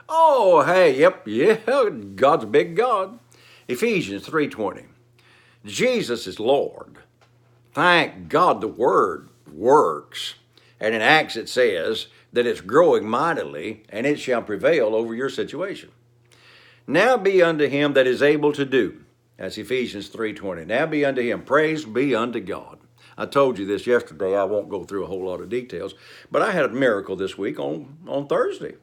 Oh, hey, yep, yeah, God's a big God. Ephesians 3:20. Jesus is Lord. Thank God the word works. And in Acts it says that it's growing mightily and it shall prevail over your situation. Now be unto him that is able to do. That's Ephesians 3:20. Now be unto him. Praise be unto God. I told you this yesterday. I won't go through a whole lot of details, but I had a miracle this week on Thursday.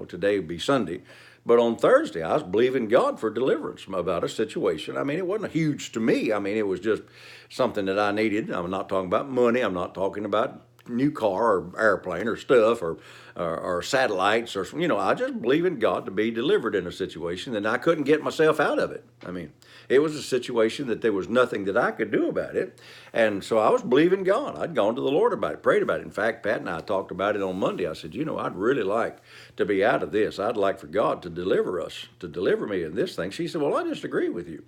Today would be Sunday, but on Thursday I was believing God for deliverance about a situation. I mean, it wasn't huge to me. I mean, it was just something that I needed. I'm not talking about money. I'm not talking about new car or airplane or stuff or satellites or I just believe in God to be delivered in a situation and I couldn't get myself out of it. I mean, it was a situation that there was nothing that I could do about it, and so I was believing God. I'd gone to the Lord about it, prayed about it. In fact, Pat and I talked about it on Monday. I said, I'd really like to be out of this. I'd like for God to deliver us, to deliver me in this thing. She said, well, I just agree with you.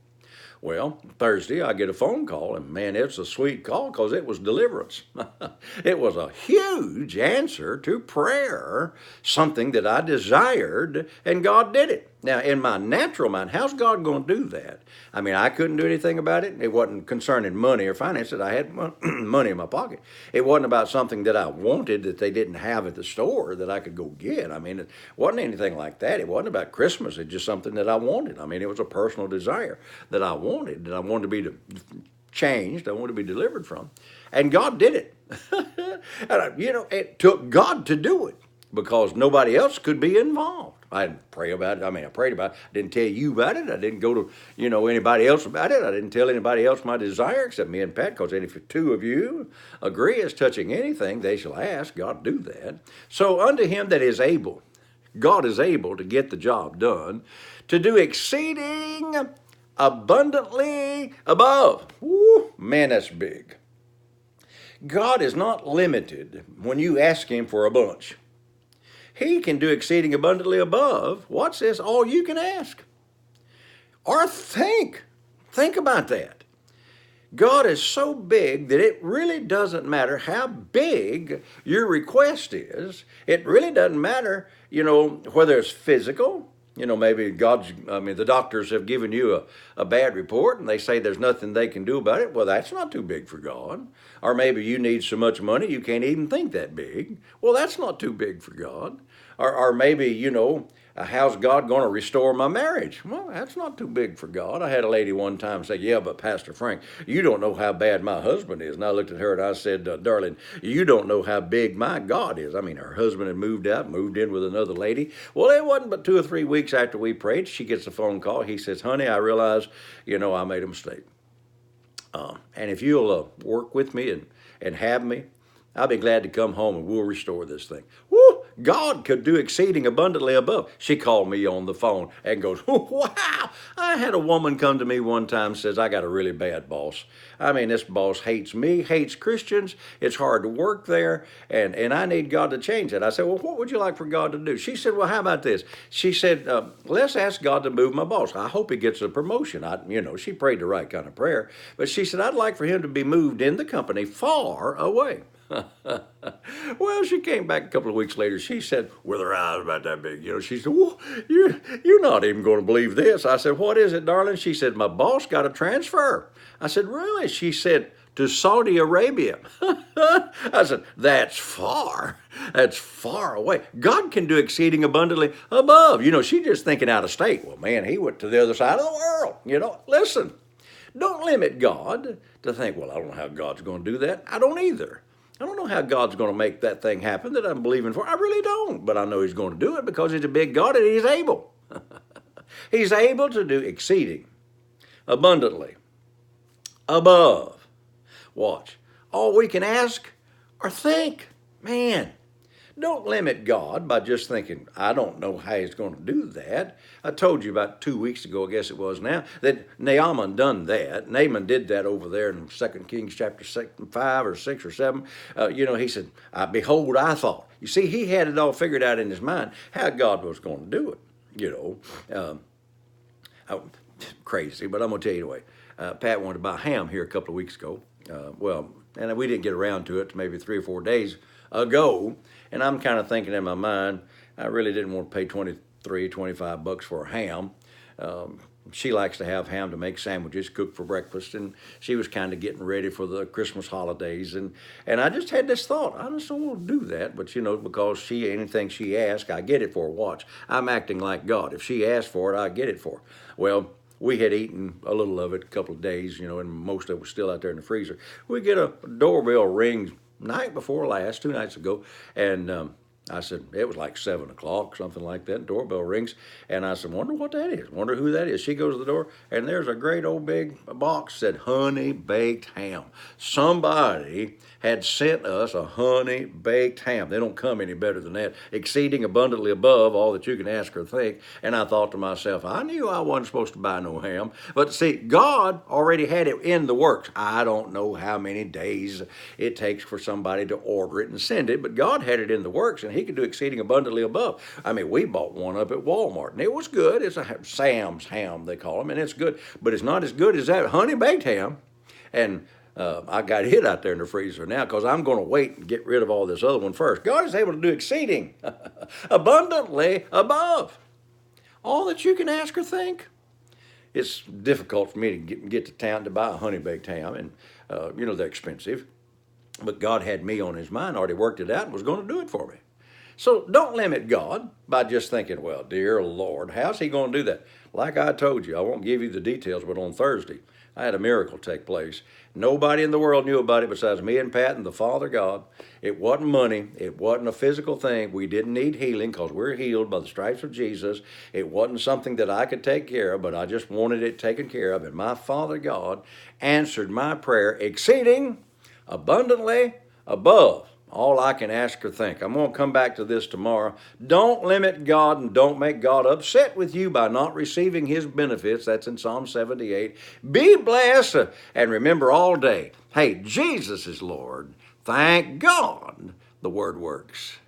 Well, Thursday I get a phone call, and man, it's a sweet call because it was deliverance. It was a huge answer to prayer, something that I desired, and God did it. Now, in my natural mind, how's God going to do that? I mean, I couldn't do anything about it. It wasn't concerning money or finances. I had money in my pocket. It wasn't about something that I wanted that they didn't have at the store that I could go get. I mean, it wasn't anything like that. It wasn't about Christmas. It's just something that I wanted. I mean, it was a personal desire that I wanted, that I wanted to be changed. I wanted to be delivered from. And God did it. And, it took God to do it because nobody else could be involved. I didn't pray about it. I mean, I prayed about it. I didn't tell you about it. I didn't go to, anybody else about it. I didn't tell anybody else my desire except me and Pat, because if two of you agree as touching anything, they shall ask. God do that. So unto him that is able, God is able to get the job done, to do exceeding abundantly above. Woo, man, that's big. God is not limited when you ask him for a bunch. He can do exceeding abundantly above, watch this, all you can ask or think. Think about that. God is so big that it really doesn't matter how big your request is. It really doesn't matter, whether it's physical. Maybe the doctors have given you a bad report and they say there's nothing they can do about it. Well, that's not too big for God. Or maybe you need so much money you can't even think that big. Well, that's not too big for God. Or maybe, how's God going to restore my marriage? Well, that's not too big for God. I had a lady one time say, yeah, but Pastor Frank, you don't know how bad my husband is. And I looked at her and I said, darling, you don't know how big my God is. I mean, her husband had moved out, moved in with another lady. Well, it wasn't but 2 or 3 weeks after we prayed, she gets a phone call. He says, honey, I realize, I made a mistake. And if you'll work with me and have me, I'll be glad to come home and we'll restore this thing. Woo! God could do exceeding abundantly above. She called me on the phone and goes, wow! I had a woman come to me one time and says, I got a really bad boss. I mean, this boss hates me, hates Christians. It's hard to work there, and I need God to change it. I said, well, what would you like for God to do? She said, well, how about this? She said, let's ask God to move my boss. I hope he gets a promotion. She prayed the right kind of prayer. But she said, I'd like for him to be moved in the company far away. Well, she came back a couple of weeks later. She said, with her eyes about that big, she said, well, you're not even going to believe this. I said, what is it, darling? She said, my boss got a transfer. I said, really? She said, to Saudi Arabia. I said, that's far. That's far away. God can do exceeding abundantly above. She's just thinking out of state. Well, man, he went to the other side of the world. Listen, don't limit God to think, well, I don't know how God's going to do that. I don't either. I don't know how God's going to make that thing happen that I'm believing for. I really don't. But I know he's going to do it because he's a big God and he's able. He's able to do exceeding abundantly above. Watch. All we can ask or think. Man, don't limit God by just thinking, I don't know how he's going to do that. I told you about 2 weeks ago, I guess it was now, that Naaman done that. Naaman did that over there in 2 Kings chapter 5 or 6 or 7. He said, behold, I thought. You see, he had it all figured out in his mind how God was going to do it. Crazy, but I'm going to tell you anyway. Pat wanted to buy ham here a couple of weeks ago. And we didn't get around to it maybe 3 or 4 days ago. And I'm kind of thinking in my mind, I really didn't want to pay $20, $25 for a ham. She likes to have ham to make sandwiches, cook for breakfast, and she was kind of getting ready for the Christmas holidays. And I just had this thought, I just don't want to do that, but because anything she asks, I get it for her. Watch, I'm acting like God. If she asks for it, I get it for her. Well, we had eaten a little of it a couple of days, and most of it was still out there in the freezer. We get a doorbell ring night before last, 2 nights ago, and I said, it was like 7 o'clock, something like that. Doorbell rings, and I said, wonder what that is. Wonder who that is. She goes to the door, and there's a great old big box said honey baked ham. Somebody had sent us a honey baked ham. They don't come any better than that, exceeding abundantly above all that you can ask or think. And I thought to myself, I knew I wasn't supposed to buy no ham. But see, God already had it in the works. I don't know how many days it takes for somebody to order it and send it, but God had it in the works, and He could do exceeding abundantly above. I mean, we bought one up at Walmart, and it was good. It's a Sam's ham, they call them, and it's good. But it's not as good as that honey baked ham. And I got it out there in the freezer now because I'm going to wait and get rid of all this other one first. God is able to do exceeding abundantly above all that you can ask or think. It's difficult for me to get to town to buy a honey baked ham, and they're expensive. But God had me on His mind, already worked it out, and was going to do it for me. So don't limit God by just thinking, well, dear Lord, how's He going to do that? Like I told you, I won't give you the details, but on Thursday, I had a miracle take place. Nobody in the world knew about it besides me and Pat and the Father God. It wasn't money. It wasn't a physical thing. We didn't need healing because we're healed by the stripes of Jesus. It wasn't something that I could take care of, but I just wanted it taken care of. And my Father God answered my prayer exceeding abundantly above all I can ask or think. I'm going to come back to this tomorrow. Don't limit God and don't make God upset with you by not receiving His benefits. That's in Psalm 78. Be blessed and remember all day, hey, Jesus is Lord. Thank God the Word works.